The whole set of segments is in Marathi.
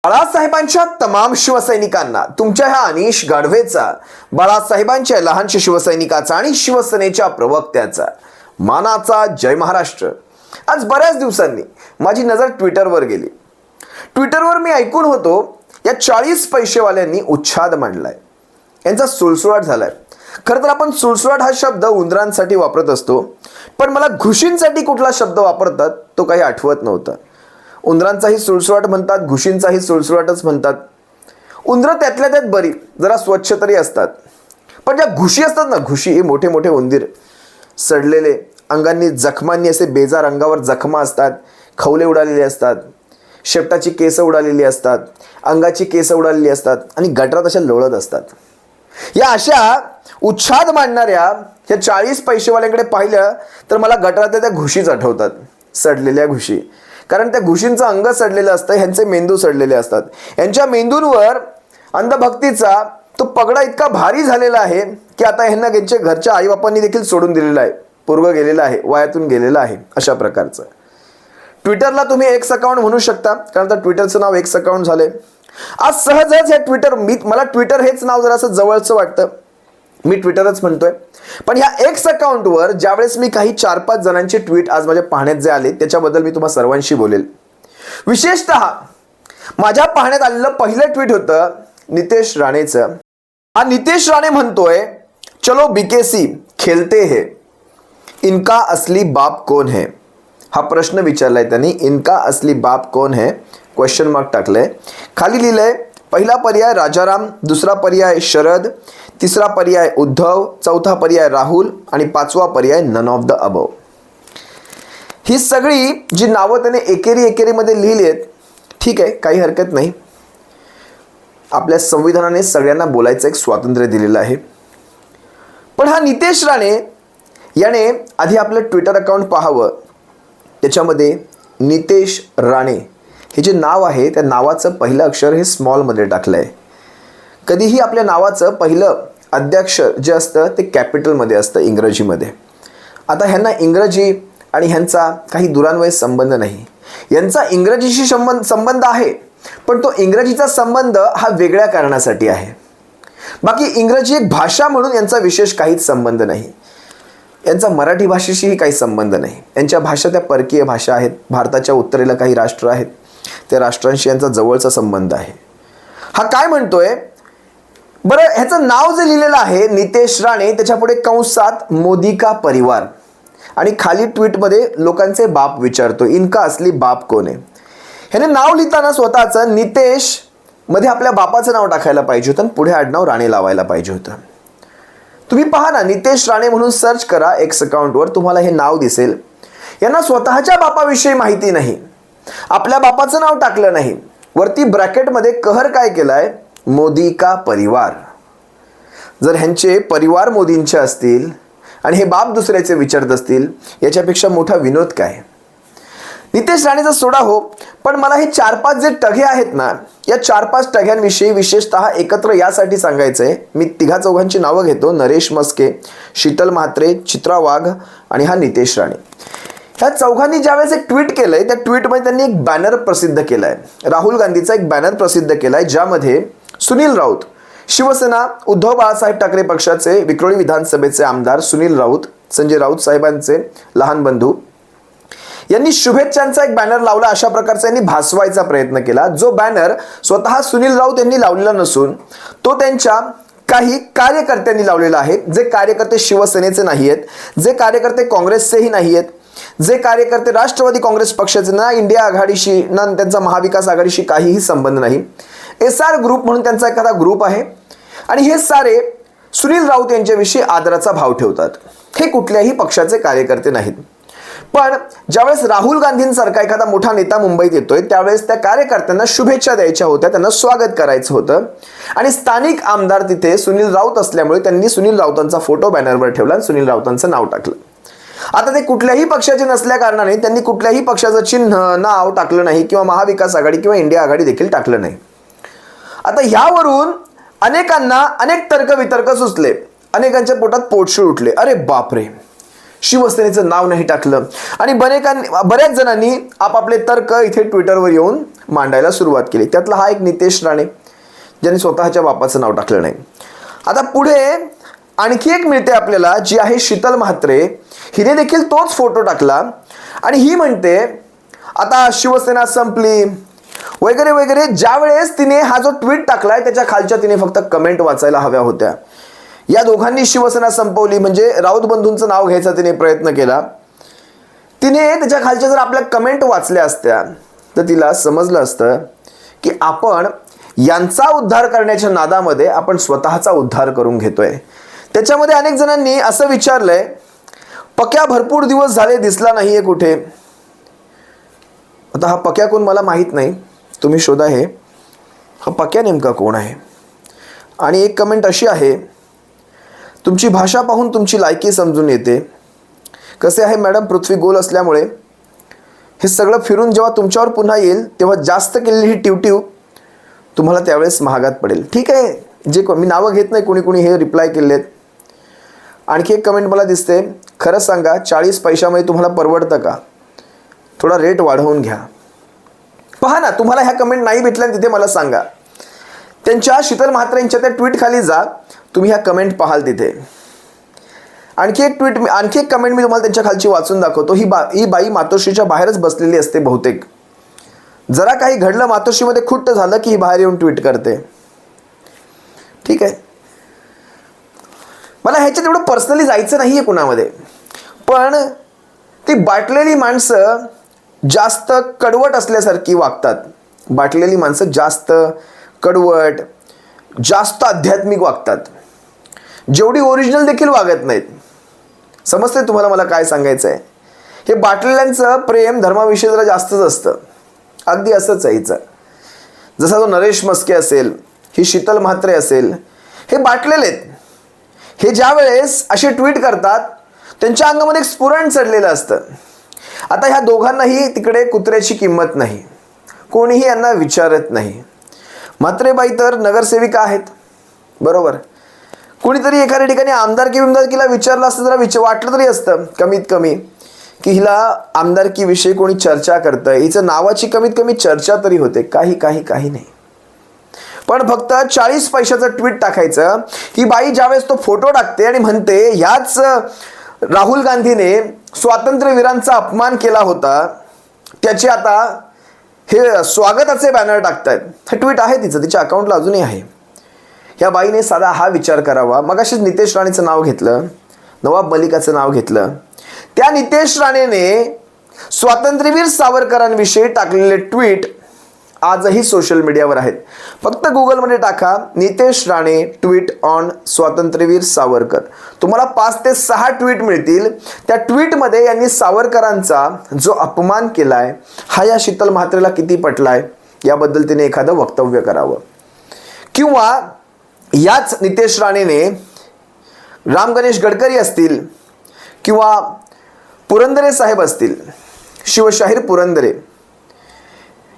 बाळासाहेबांच्या तमाम शिवसैनिकांना तुमच्या ह्या अनिश गाढवेचा, बाळासाहेबांच्या लहानशा शिवसैनिकाचा आणि शिवसेनेच्या प्रवक्त्याचा मानाचा जय महाराष्ट्र। आज बऱ्याच दिवसांनी माझी नजर ट्विटरवर गेली। ट्विटरवर मी ऐकून होतो या 40 पैसेवाल्यांनी उच्छाद मांडलाय, यांचा सुळसुळाट झालाय। खरं तर आपण सुळसुळाट हा शब्द उंदरांसाठी वापरत असतो, पण मला घुशींसाठी कुठला शब्द वापरतात तो काही आठवत नव्हता। उंदरांचाही सुळसुळाट म्हणतात, घुशींचाही सुळसुळाटच म्हणतात। उंदरं त्यातल्या त्यात बरी, जरा स्वच्छ तरी असतात, पण ज्या घुशी असतात ना, घुशी हे मोठे मोठे उंदीर, सडलेले, अंगांनी जखमांनी असे बेजार अंगावर जखमा असतात, खवले उडालेले असतात, शेपटाची केस उडालेली असतात, अंगाची केस उडालेली असतात आणि गटरात अशा लोळत असतात। या अशा उच्छाद मांडणाऱ्या या 40 पैसेवाल्यांकडे पाहिलं तर मला गटरात त्या घुशीच आठवतात, सडलेल्या घुशी। कारण त्या घुशींचं अंग सडलेलं असतं, ह्यांचे मेंदू सडलेले असतात। यांच्या मेंदूंवर अंधभक्तीचा तो पगडा इतका भारी झालेला आहे की आता ह्यांना त्यांच्या घरच्या आईबापांनी देखील सोडून दिलेला आहे, पोरगं गेलेलं आहे, वयातून गेलेलं आहे। अशा प्रकारचं ट्विटरला तुम्ही एक्स अकाउंट म्हणू शकता, कारण आता ट्विटरचं नाव एक्स अकाउंट झालंय। आज सहजच हे ट्विटर, मला ट्विटर हेच नाव जरासं जवळचं वाटतं, मी ट्विटरच म्हणतोय। पण ह्या एक्स अकाउंटवर ज्यावेळेस मी काही 4-5 जणांचे ट्विट आज माझ्या पाहण्यात जे आले त्याच्याबद्दल मी तुम्हा सर्वांशी बोलेल। विशेषतः माझ्या पाहण्यात आलेलं पहिलं ट्विट होतं नितेश राणेचं। हा नितेश राणे म्हणतोय, चलो बीकेसी खेलते हैं, इनका असली बाप कौन है? हा प्रश्न विचारलाय त्यांनी, इनका असली बाप कौन है क्वेश्चन मार्क टाकलंय। खाली लिहिलंय, पहिला पर्याय राजाराम, दुसरा पर्याय शरद, तिसरा पर्याय उद्धव, चौथा पर्याय राहुल आणि पाचवा पर्याय नन ऑफ द अबव। ही सगळी जी नावं त्याने एकेरीमध्ये लिहिली आहेत, ठीक आहे, काही हरकत नाही। आपल्या संविधानाने सगळ्यांना बोलायचं एक स्वातंत्र्य दिलेलं आहे। पण हा नितेश राणे याने आधी आपलं ट्विटर अकाउंट पाहावं, त्याच्यामध्ये नितेश राणे हे जे नाव आहे त्या नावाचं पहिलं अक्षर हे स्मॉलमध्ये टाकलं आहे। कधीही आपल्या नावाचं पहिलं अद्याक्षर जे असतं ते कॅपिटलमध्ये असतं इंग्रजीमध्ये। आता ह्यांना इंग्रजी आणि ह्यांचा काही दुरान्वयी संबंध नाही, यांचा इंग्रजीशी संबंध आहे, पण तो इंग्रजीचा संबंध हा वेगळ्या कारणासाठी आहे। बाकी इंग्रजी एक भाषा म्हणून यांचा विशेष काहीच संबंध नाही, यांचा मराठी भाषेशीही काही संबंध नाही। यांच्या भाषा त्या परकीय भाषा आहेत, भारताच्या उत्तरेला काही राष्ट्र आहेत, त्या राष्ट्रांशी यांचा जवळचा संबंध आहे। हा काय म्हणतोय बरं, ह्याचं नाव जे लिहिलेलं आहे नितेश राणे, त्याच्या पुढे कंसात मोदी का परिवार आणि खाली ट्विटमध्ये लोकांचे बाप विचारतो, इनका असली बाप कोण आहे? ह्याने नाव लिहिताना स्वतःचं नितेश मध्ये आपल्या बापाचं नाव टाकायला पाहिजे होतं आणि पुढे आडनाव राणे लावायला पाहिजे होतं। तुम्ही पहा ना, नितेश राणे म्हणून सर्च करा एक्स अकाउंटवर, तुम्हाला हे नाव दिसेल। यांना स्वतःच्या बापाविषयी माहिती नाही, आपल्या बापाचं नाव टाकलं नाही, वरती ब्रॅकेटमध्ये कहर काय केलाय, मोदी का परिवार। जर ह्यांचे परिवार मोदींचे असतील आणि हे बाप दुसऱ्याचे विचारत असतील, याच्यापेक्षा मोठा विनोद काय? नितेश राणेचा सोडा हो, पण मला हे 4-5 जे टघे आहेत ना, या 4-5 टघ्यांविषयी विशेषतः एकत्र यासाठी सांगायचंय। मी 3-4 नावं घेतो, नरेश मस्के, शीतल म्हात्रे, चित्रा वाघ आणि हा नितेश राणे। ह्या चौघांनी ज्यावेळेस एक ट्विट केलंय, त्या ट्विटमध्ये त्यांनी एक बॅनर प्रसिद्ध केलाय, राहुल गांधीचा एक बॅनर प्रसिद्ध केलाय, ज्यामध्ये सुनील राऊत, शिवसेना उद्धव बाळासाहेब ठाकरे पक्षाचे विक्रोळी विधानसभेचे आमदार सुनील राऊत, संजय राऊत साहेबांचे लहान बंधू, यांनी शुभेच्छांचा एक बॅनर लावला। अशा प्रकारचा यांनी भासवायचा प्रयत्न केला, जो बॅनर स्वतः सुनील राऊत यांनी लावलेला नसून तो त्यांच्या काही कार्यकर्त्यांनी लावलेला आहे, जे कार्यकर्ते शिवसेनेचे नाही आहेत, जे कार्यकर्ते काँग्रेसचेही नाही आहेत, जे कार्यकर्ते राष्ट्रवादी काँग्रेस पक्षाचे ना, इंडिया आघाडीशी ना, त्यांचा महाविकास आघाडीशी काहीही संबंध नाही। SR ग्रुप म्हणून त्यांचा एखादा ग्रुप आहे आणि हे सारे सुनील राऊत यांच्याविषयी आदराचा भाव ठेवतात। हे कुठल्याही पक्षाचे कार्यकर्ते नाहीत। पण ज्यावेळेस राहुल गांधींसारखा एखादा मोठा नेता मुंबईत येतोय, त्यावेळेस त्या कार्यकर्त्यांना शुभेच्छा द्यायच्या होत्या, त्यांना स्वागत करायचं होतं आणि स्थानिक आमदार तिथे सुनील राऊत असल्यामुळे त्यांनी सुनील राऊतांचा फोटो बॅनरवर ठेवला आणि सुनील राऊतांचं नाव टाकलं। आता ते कुठल्याही पक्षाचे नसल्या कारणाने त्यांनी कुठल्याही पक्षाचं चिन्ह, नाव टाकलं नाही किंवा महाविकास आघाडी किंवा इंडिया आघाडी देखील टाकलं नाही। आता ह्यावरून अनेकांना अनेक तर्कवितर्क सुचले, अनेकांच्या पोटात पोटशूळ उठले, अरे बापरे, शिवसेनेचं नाव नाही टाकलं आणि बऱ्याच जणांनी आपापले तर्क इथे ट्विटरवर येऊन मांडायला सुरुवात केली. त्यातला हा एक नितेश राणे ज्यांनी स्वतःच्या बापाचं नाव टाकलं नाही. आता पुढे आणखी एक मिळते आपल्याला, जी आहे शीतल म्हात्रे. हिने देखील तोच फोटो टाकला आणि ही म्हणते आता शिवसेना संपली वगैरे वगैरे. ज्यावेळेस तिने हा जो ट्विट टाकलाय त्याच्या खालच्या तिने फक्त कमेंट वाचायला हव्या होत्या. या दोघांनी शिवसेना संपवली म्हणजे राऊत बंधूंचं नाव घ्यायचा तिने प्रयत्न केला. तिने त्याच्या खालच्या जर आपल्या कमेंट वाचल्या असत्या तर तिला समजलं असतं की आपण यांचा उद्धार करण्याच्या नादामध्ये आपण स्वतःचा उद्धार करून घेतोय. त्याच्यामध्ये अनेक जणांनी असं विचारलंय, पक्या भरपूर दिवस झाले दिसला नाहीये कुठे. आता हा पक्या कोण मला माहीत नाही, तुम्ही शोधा हे. हा पक्या नेमका कोण आहे. आणि एक कमेंट अशी आहे, तुमची भाषा पाहून तुमची लायकी समजून येते. कसे आहे मॅडम, पृथ्वी गोल असल्यामुळे हे सगळं फिरून जेव्हा तुमच्यावर पुन्हा येईल तेव्हा जास्त केलेली ही टिवटिव तुम्हाला त्यावेळेस महागात पडेल. ठीक आहे, जे मी नावं घेत नाही, कोणी कोणी हे रिप्लाय केलेत. आणखी एक कमेंट मला दिसते, खरं सांगा 40 पैशामध्ये तुम्हाला परवडतं का, थोडा रेट वाढवून घ्या. पहा ना, तुम्हाला ह्या कमेंट नाही भेटल्या तिथे मला सांगा. त्यांच्या शीतल म्हात्रेंच्या त्या ट्विट खाली जा, तुम्ही ह्या कमेंट पाहाल तिथे. आणखी एक कमेंट मी तुम्हाला त्यांच्या खालची वाचून दाखवतो. ही बाई मातोश्रीच्या बाहेरच बसलेली असते बहुतेक. जरा काही घडलं मातोश्रीमध्ये खुट्ट झालं की ही बाहेर येऊन ट्विट करते. ठीक आहे, मला ह्याच्यात एवढं पर्सनली जायचं नाही आहे कुणामध्ये, पण ती बाटलेली माणसं जास्त कडवट असल्यासारखी वागतात. बाटलेली माणसं जास्त कडवट, जास्त आध्यात्मिक वागतात, जेवढी ओरिजिनल देखील वागत नाहीत. समजते तुम्हाला मला काय सांगायचं आहे. हे बाटलेल्यांचं प्रेम धर्माविषयी जरा जास्तच असतं. अगदी असंच आहे हिचं. जसा तो नरेश मस्के असेल, ही शीतल म्हात्रे असेल, हे बाटलेले आहेत. हे ज्या वेळेस असे ट्विट करतात त्यांच्या अंगामध्ये एक स्फुरण चढलेलं असतं. आता ह्या दोघांनाही तिकडे कुत्र्याची किंमत नाही, कोणीही यांना विचारत नाही. म्हात्रेबाई तर नगरसेविका आहेत, बरोबर. कुणीतरी एखाद्या ठिकाणी आमदारकीला विचारलं असतं जरा वाटलं तरी असतं कमीत कमी की हिला आमदारकीविषयी कोणी चर्चा करतंय, हिचं नावाची कमीत कमी चर्चा तरी होते. काही नाही. पण फक्त 40 पैशाचं ट्विट टाकायचं. ही बाई ज्यावेळेस तो फोटो टाकते आणि म्हणते ह्याच राहुल गांधीने स्वातंत्र्यवीरांचा अपमान केला होता, त्याचे आता हे स्वागताचे बॅनर टाकतायत. हे ट्विट आहे तिचं, तिच्या अकाउंटला अजूनही आहे. ह्या बाईने साधा हा विचार करावा. मगाशीच नितेश राणेचं नाव घेतलं, नवाब मलिकाचं नाव घेतलं. त्या नितेश राणेने स्वातंत्र्यवीर सावरकरांविषयी टाकलेले ट्विट आजही सोशल मीडियावर आहेत. फक्त गुगलमध्ये टाका नितेश राणे ट्विट ऑन स्वातंत्र्यवीर सावरकर, तुम्हाला 5 ते 6 ट्विट मिळतील. त्या ट्विटमध्ये यांनी सावरकरांचा जो अपमान केलाय हा या शीतल म्हात्रेला किती पटलाय याबद्दल तिने एखादं वक्तव्य करावं. किंवा याच नितेश राणेने राम गणेश गडकरी असतील किंवा पुरंदरे साहेब असतील, शिवशाहीर पुरंदरे,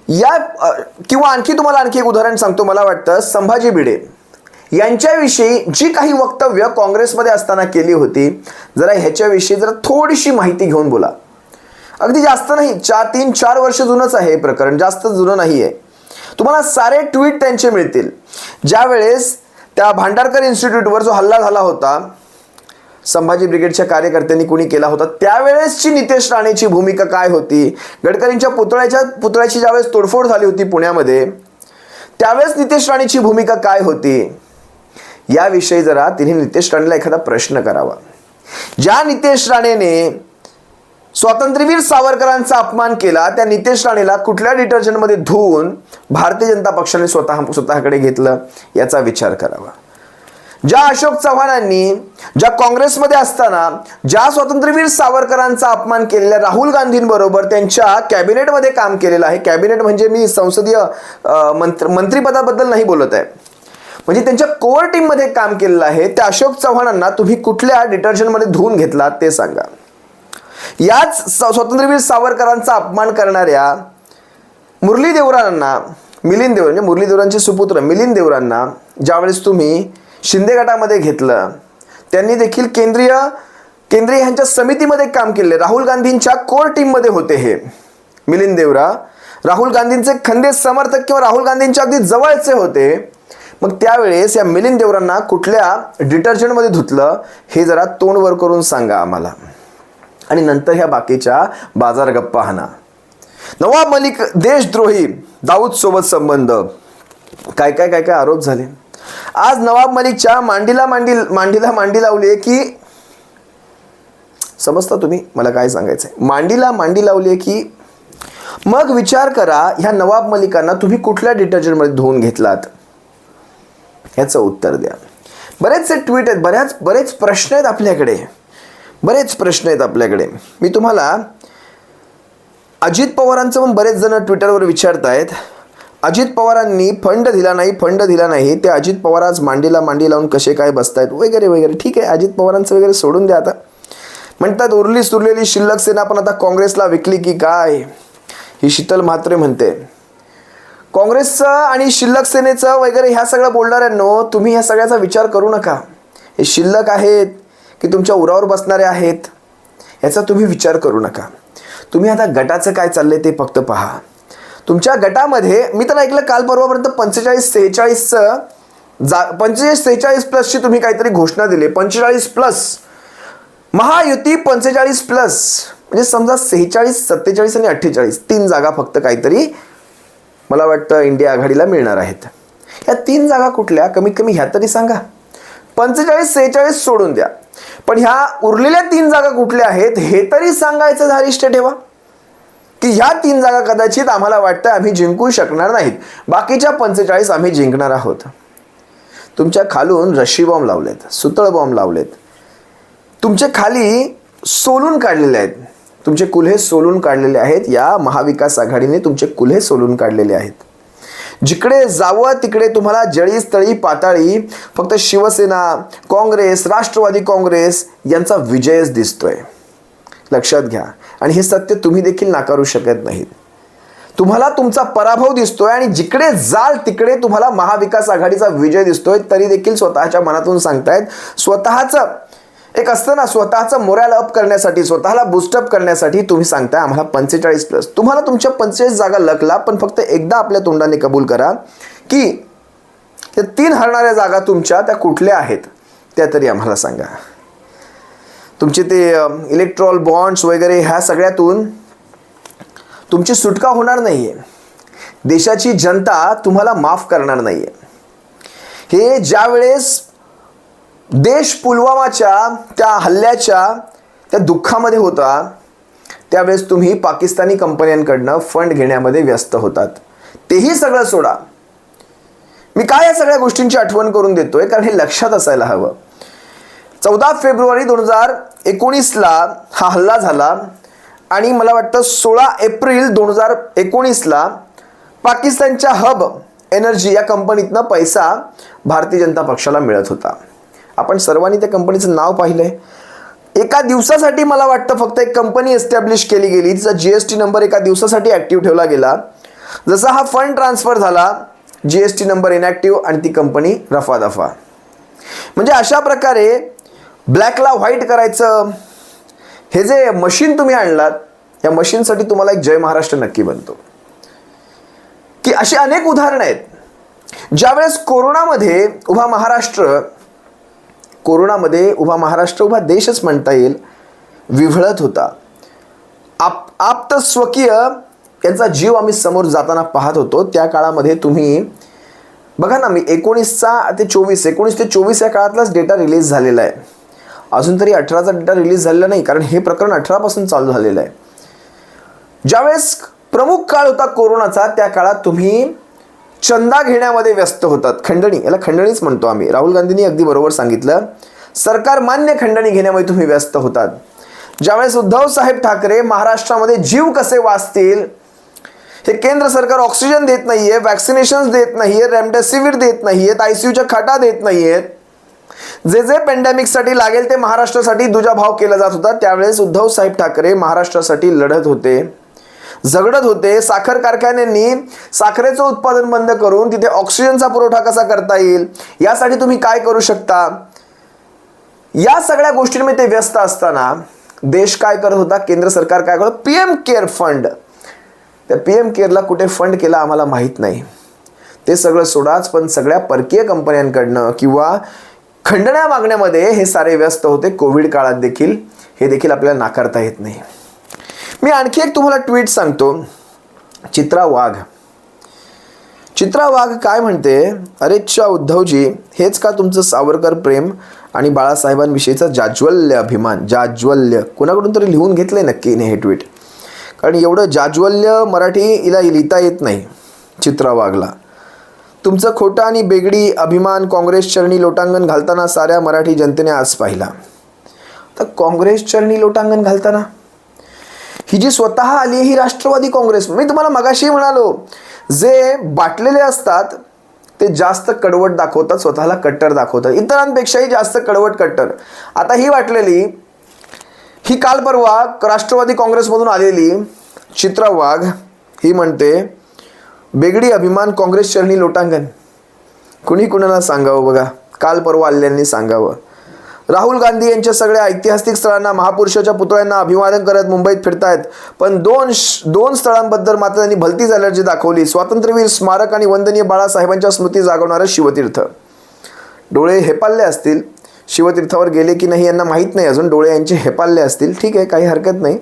या किंवा तुम्हाला आणखी एक उदाहरण सांगतो. मला वाटतं संभाजी भिडे यांच्याविषयी जी काही वक्तव्य काँग्रेसमध्ये असताना केली होती, जरा ह्याच्याविषयी जरा थोडीशी माहिती घेऊन बोला. अगदी जास्त नाही, 3-4 वर्ष जुनंच आहे हे प्रकरण, जास्त जुनं नाही आहे. तुम्हाला सारे ट्विट त्यांचे मिळतील. ज्यावेळेस त्या भांडारकर इन्स्टिट्यूटवर जो हल्ला झाला होता, संभाजी ब्रिगेडच्या कार्यकर्त्यांनी कोणी केला होता, त्यावेळेसची नितेश राणेची भूमिका काय होती, गडकरींच्या पुतळ्याची ज्यावेळेस तोडफोड झाली होती पुण्यामध्ये, त्यावेळेस नितेश राणेची भूमिका काय होती, याविषयी जरा तिने नितेश राणेला एखादा प्रश्न करावा. ज्या नितेश राणेने स्वातंत्र्यवीर सावरकरांचा अपमान केला, त्या नितेश राणेला कुठल्या डिटर्जंटमध्ये धुवून भारतीय जनता पक्षाने स्वतःकडे घेतलं याचा विचार करावा. ज्या अशोक चव्हाणांनी ज्या काँग्रेसमध्ये असताना ज्या स्वातंत्र्यवीर सावरकरांचा अपमान केलेल्या राहुल गांधींबरोबर त्यांच्या कॅबिनेटमध्ये काम केलेलं आहे, कॅबिनेट म्हणजे मी संसदीय मंत्रिपदाबद्दल नाही बोलत आहे, म्हणजे त्यांच्या कोर टीममध्ये काम केलेलं आहे, त्या अशोक चव्हाणांना तुम्ही कुठल्या डिटर्जंटमध्ये धुवून घेतलात ते सांगा. याच स्वातंत्र्यवीर सावरकरांचा अपमान करणाऱ्या मुरली देवरांना, मिलिंद देवरा म्हणजे मुरली देवरांचे सुपुत्र मिलिंद देवरांना ज्यावेळेस तुम्ही शिंदे गटामध्ये घेतलं, त्यांनी देखील केंद्रे यांच्या समितीमध्ये काम केले, राहुल गांधींच्या कोर टीममध्ये होते हे मिलिंद देवरा, राहुल गांधींचे खंदे समर्थक किंवा राहुल गांधींच्या अगदी जवळचे होते. मग त्यावेळेस या मिलिंद देवरांना कुठल्या डिटर्जंटमध्ये धुतलं हे जरा तोंड वर करून सांगा आम्हाला. आणि नंतर ह्या बाकीच्या बाजार गप्पा हाना. नवाब मलिक देशद्रोही, दाऊद सोबत संबंध, काय काय काय काय आरोप झाले. आज नवाब मलिकच्या मांडीला मांडी लावली की, समजता तुम्ही मला काय सांगायचंय, मांडीला मांडी लावली की मग विचार करा ह्या नवाब मलिकांना तुम्ही कुठल्या डिटर्जंटमध्ये धुवून घेतलात, याचं उत्तर द्या. बरेचसे ट्विट आहेत, बरेच प्रश्न आहेत आपल्याकडे, बरेच प्रश्न आहेत आपल्याकडे. मी तुम्हाला अजित पवारांचं पण बरेच जण ट्विटरवर विचारतायत, अजित पवारांनी फंड दिला नाही, ते अजित पवार आज मांडीला मांडी लावून कसे काय बसतायत वगैरे वगैरे. ठीक आहे, अजित पवारांचं वगैरे सोडून द्या. आता म्हणतात उरली सुरलेली शिल्लक सेना पण आता काँग्रेसला विकली की काय, ही शीतल म्हात्रे म्हणते. काँग्रेसचं आणि शिल्लक सेनेचं वगैरे ह्या सगळं बोलणाऱ्यांनो, तुम्ही ह्या सगळ्याचा विचार करू नका. हे शिल्लक आहेत की तुमच्या उरावर बसणारे आहेत याचा तुम्ही विचार करू नका. तुम्ही आता गटाचं काय चाललंय ते फक्त पहा. तुमच्या गटामध्ये मी तर ऐकलं काल परवापर्यंत 45-46 प्लसची तुम्ही काहीतरी घोषणा दिली. 45 प्लस महायुती, 45 प्लस म्हणजे समजा 46, 47 आणि 48 3 जागा फक्त काहीतरी मला वाटतं इंडिया आघाडीला मिळणार आहेत. या 3 जागा कुठल्या, कमीत कमी ह्या तरी सांगा. 45-46 सोडून द्या, पण ह्या उरलेल्या 3 जागा कुठल्या आहेत हे तरी सांगायचं धारिष्ट ठेवा की ह्या 3 जागा कदाचित आम्हाला वाटतं आम्ही जिंकू शकणार नाहीत, बाकीच्या 45 आम्ही जिंकणार आहोत. तुमच्या खालून रशी बॉम्ब लावलेत, सुतळ बॉम्ब लावलेत, तुमचे खाली सोलून काढलेले आहेत, तुमचे कुल्हे सोलून काढलेले आहेत. या महाविकास आघाडीने तुमचे कुल्हे सोलून काढलेले आहेत. जिकडे जावं तिकडे तुम्हाला जळी तळी पाताळी फक्त शिवसेना, काँग्रेस, राष्ट्रवादी काँग्रेस यांचा विजयच दिसतोय. लक्षात घ्या. आणि हे सत्य तुम्ही देखील नाकारू शकत नाहीत. तुम्हाला तुमचा पराभव दिसतोय आणि जिकडे जाल तिकडे तुम्हाला महाविकास आघाडीचा विजय दिसतोय, तरी देखील स्वतःच्या मनातून सांगतायत, स्वतःचं एक असतं ना, स्वतःचं मोरॅल अप करण्यासाठी, स्वतःला बूस्टअप करण्यासाठी तुम्ही सांगताय आम्हाला 45 प्लस. तुम्हाला तुमच्या 45 जागा लकला, पण फक्त एकदा आपल्या तोंडाने कबूल करा की त्या 3 हरणाऱ्या जागा तुमच्या त्या कुठल्या आहेत त्या तरी आम्हाला सांगा. तुमचे ते इलेक्ट्रॉल बॉन्ड्स वगैरे ह्या सगळ्यातून तुमची सुटका होणार नाहीये. देशाची जनता तुम्हाला माफ करणार नाहीये. हे ज्यावेळेस देश पुलवामाच्या त्या हल्ल्याच्या त्या दुःखामध्ये होता, त्यावेळेस तुम्ही पाकिस्तानी कंपन्यांकडनं फंड घेण्यामध्ये व्यस्त होतात. तेही सगळं सोडा. मी काय या सगळ्या गोष्टींची आठवण करून देतोय कारण हे लक्षात असायला हवं. 14 फेब्रुवारी 2019ला हा हल्ला झाला आणि मला वाटतं 16 एप्रिल 2019ला पाकिस्तानच्या हब एनर्जी या कंपनीतनं पैसा भारतीय जनता पक्षाला मिळत होता. आपण सर्वांनी त्या कंपनीचं नाव पाहिलंय. एका दिवसासाठी मला वाटतं फक्त एक कंपनी एस्टॅब्लिश केली गेली, तिचा GST नंबर एका दिवसासाठी ॲक्टिव्ह ठेवला गेला. जसा हा फंड ट्रान्सफर झाला, GST नंबर इनॅक्टिव्ह आणि ती कंपनी रफादफा. म्हणजे अशा प्रकारे ब्लॅकला व्हाईट करायचं हे जे मशीन तुम्ही आणलात, या मशीनसाठी तुम्हाला एक जय महाराष्ट्र नक्की बनतो. की अशी अनेक उदाहरणं आहेत. ज्यावेळेस कोरोनामध्ये उभा महाराष्ट्र, उभा देशच म्हणता येईल, विव्हळत होता. आप्त स्वकीय यांचा जीव आम्ही समोर जाताना पाहत होतो. त्या काळामध्ये तुम्ही बघा ना, मी 19 ते 24 या काळातलाच डेटा रिलीज झालेला आहे. अजून तरी 18चा डेटा रिलीज झालेला नाही, कारण हे प्रकरण 18 पासून चालू झालेलं आहे. ज्यावेळेस प्रमुख काळ होता कोरोनाचा, त्या काळात तुम्ही चंदा घेण्यामध्ये व्यस्त होतात. खंडणी, याला खंडणीच म्हणतो आम्ही. राहुल गांधींनी अगदी बरोबर सांगितलं, सरकार मान्य खंडणी घेण्यामध्ये तुम्ही व्यस्त होतात. ज्यावेळेस उद्धव साहेब ठाकरे महाराष्ट्रामध्ये जीव कसे वाचतील, हे केंद्र सरकार ऑक्सिजन देत नाहीये, वॅक्सिनेशन देत नाहीये, रेमडेसिवीर देत नाहीयेत, ICUच्या खाटा देत नाहीयेत, जे पॅन्डेमिकसाठी लागेल ते महाराष्ट्रासाठी दुजाभाव केला जात होता. त्यावेळेस उद्धव साहेब ठाकरे महाराष्ट्रासाठी लढत होते, झगडत होते. साखर कारखान्यांनी साखरेचं उत्पादन बंद करून तिथे ऑक्सिजनचा पुरवठा कसा करता येईल यासाठी तुम्ही काय करू शकता या सगळ्या गोष्टींमध्ये ते व्यस्त असताना देश काय करत होता, केंद्र सरकार काय करत, PM केअर फंड, त्या PM केअरला कुठे फंड केला आम्हाला माहीत नाही. ते सगळं सोडाच, पण सगळ्या परकीय कंपन्यांकडनं किंवा खंडण्या मागण्यामध्ये हे सारे व्यस्त होते. कोविड काळात देखील हे देखील आपल्याला नाकारता येत नाही. मी आणखी एक तुम्हाला ट्विट सांगतो. चित्रा वाघ काय म्हणते, अरेच्छा उद्धवजी, हेच का तुमचं सावरकर प्रेम आणि बाळासाहेबांविषयीचा जाज्वल्य अभिमान. जाज्वल्य कोणाकडून तरी लिहून घेतलंय नक्की हे ट्विट, कारण एवढं जाज्वल्य मराठी हिला लिहिता येत नाही चित्रा वाघला. तुमचं खोटा आणि बेगडी अभिमान काँग्रेस चरणी लोटांगण घालताना साऱ्या मराठी जनतेने आज पाहिला. तर काँग्रेस चरणी लोटांगण घालताना ही जी स्वतः आली ही राष्ट्रवादी काँग्रेस. मी तुम्हाला मगाशी म्हणालो, जे बाटलेले असतात ते जास्त कडवट दाखवतात, स्वतःला कट्टर दाखवतात, इतरांपेक्षाही जास्त कडवट कट्टर. आता ही वाटलेली, ही काल परवा राष्ट्रवादी काँग्रेसमधून आलेली चित्रा वाघ ही म्हणते बेगडी अभिमान काँग्रेस चरणी लोटांगण. कुणी कुणाला सांगावं बघा, काल परवा आलेल्यांनी सांगावं. राहुल गांधी यांच्या सगळ्या ऐतिहासिक स्थळांना, महापुरुषाच्या पुतळ्यांना अभिवादन करत मुंबईत फिरतायत, पण दोन स्थळांबद्दल मात्र त्यांनी भलतीच ॲलर्जी दाखवली. स्वातंत्र्यवीर स्मारक आणि वंदनीय बाळासाहेबांच्या स्मृती जागवणारं शिवतीर्थ. डोळे हेपालले असतील, शिवतीर्थावर गेले की नाही यांना माहीत नाही अजून, डोळे यांचे हेपालले असतील, ठीक आहे, काही हरकत नाही.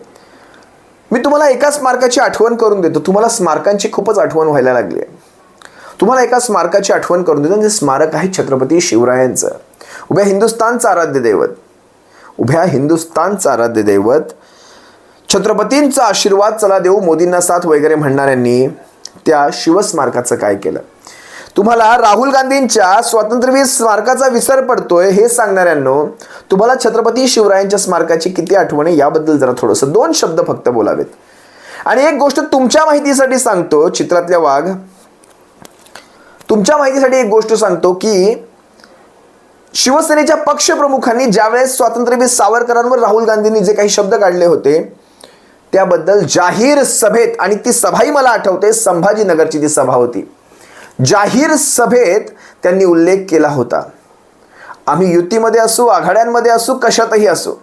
मी तुम्हाला एका स्मारकाची आठवण करून देतो. तुम्हाला स्मारकांची खूपच आठवण व्हायला लागली आहे. तुम्हाला एका स्मारकाची आठवण करून देतो. जे स्मारक आहे छत्रपती शिवरायांचं, उभ्या हिंदुस्थानचं आराध्य दैवत, छत्रपतींचा आशीर्वाद चला देऊ मोदींना साथ वगैरे म्हणणाऱ्यांनी त्या शिवस्मारकाचं काय केलं. तुम्हाला राहुल गांधींच्या स्वातंत्र्यवीर स्मारकाचा विसर पडतोय हे सांगणाऱ्यांनो, तुम्हाला छत्रपती शिवरायांच्या स्मारकाची किती आठवण आहे याबद्दल जरा थोडंसं 2 शब्द फक्त बोलावेत. आणि एक गोष्ट तुमच्या माहितीसाठी सांगतो, चित्रातल्या वाघ, तुमच्या माहितीसाठी एक गोष्ट सांगतो की शिवसेनेच्या पक्षप्रमुखांनी ज्यावेळेस स्वातंत्र्यवीर सावरकरांवर राहुल गांधींनी जे काही शब्द काढले होते त्याबद्दल जाहीर सभेत, आणि ती सभाही मला आठवते, संभाजीनगरची ती सभा होती, जाहीर सभेत त्यांनी उल्लेख केला होता. आम्ही युतीमध्ये असू, आघाड्यांमध्ये असू, कशातही असू,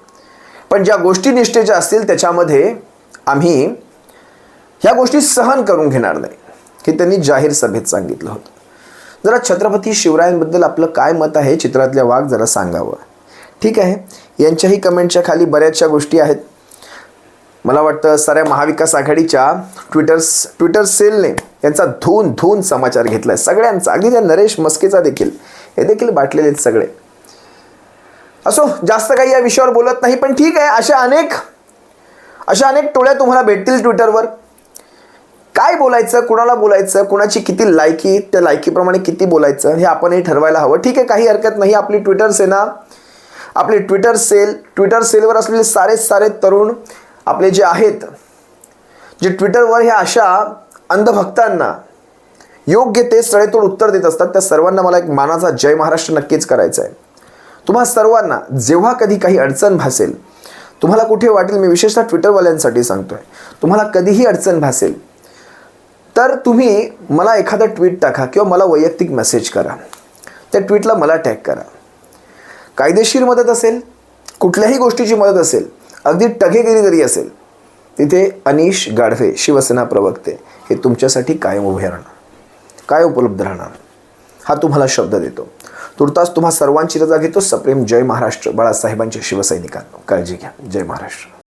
पण ज्या गोष्टी निष्ठेच्या असतील त्याच्यामध्ये आम्ही ह्या गोष्टी सहन करून घेणार नाही, हे त्यांनी जाहीर सभेत सांगितलं होतं. जरा छत्रपती शिवरायांबद्दल आपलं काय मत आहे चित्रातल्या वाघ जरा सांगावं. ठीक आहे, यांच्याही कमेंटच्या खाली बऱ्याचशा गोष्टी आहेत. मला वाटतं साऱ्या महाविकास आघाडीच्या ट्विटर सेलने यांचा धून समाचार घेतला आहे सगळ्यांचा, अगदी त्या नरेश मस्केचा देखील, हे देखील बाटलेले आहेत सगळे. असो, जास्त काही या विषयावर बोलत नाही, पण ठीक आहे, अशा अनेक टोळ्या तुम्हाला भेटतील ट्विटरवर. काय बोलायचं, कुणाला बोलायचं, कुणाची किती लायकी, त्या लायकीप्रमाणे किती बोलायचं हे आपणही ठरवायला हवं. ठीक आहे, काही हरकत नाही. आपली ट्विटर सेना, आपली ट्विटर सेलवर असलेले सारे तरुण आपले जे आहेत, जे ट्विटरवर ह्या अशा अंधभक्तांना योग्य ते सडेतोड उत्तर देत असतात, त्या सर्वांना मला एक मानाचा जय महाराष्ट्र नक्कीच करायचा आहे. तुम्हा सर्वांना जेव्हा कधी काही अडचण भासेल, तुम्हाला कुठे वाटेल, मी विशेषतः ट्विटरवाल्यांसाठी सांगतोय, तुम्हाला कधीही अडचण भासेल तर तुम्ही मला एखादा ट्विट टाका किंवा मला वैयक्तिक मेसेज करा, त्या ट्विटला मला टॅग करा. कायदेशीर मदत असेल, कुठल्याही गोष्टीची मदत असेल, अगदी टगेगिरी जरी असेल, तिथे अनिश गाढवे शिवसेना प्रवक्ते हे तुमच्यासाठी कायम उभे राहणार, काय उपलब्ध राहणार, हा तुम्हाला शब्द देतो. तुर्तास तुम्हा सर्वांची रजा घेतो. सप्रेम जय महाराष्ट्र. बाळासाहेबांच्या शिवसैनिकांनो, काळजी घ्या. जय महाराष्ट्र.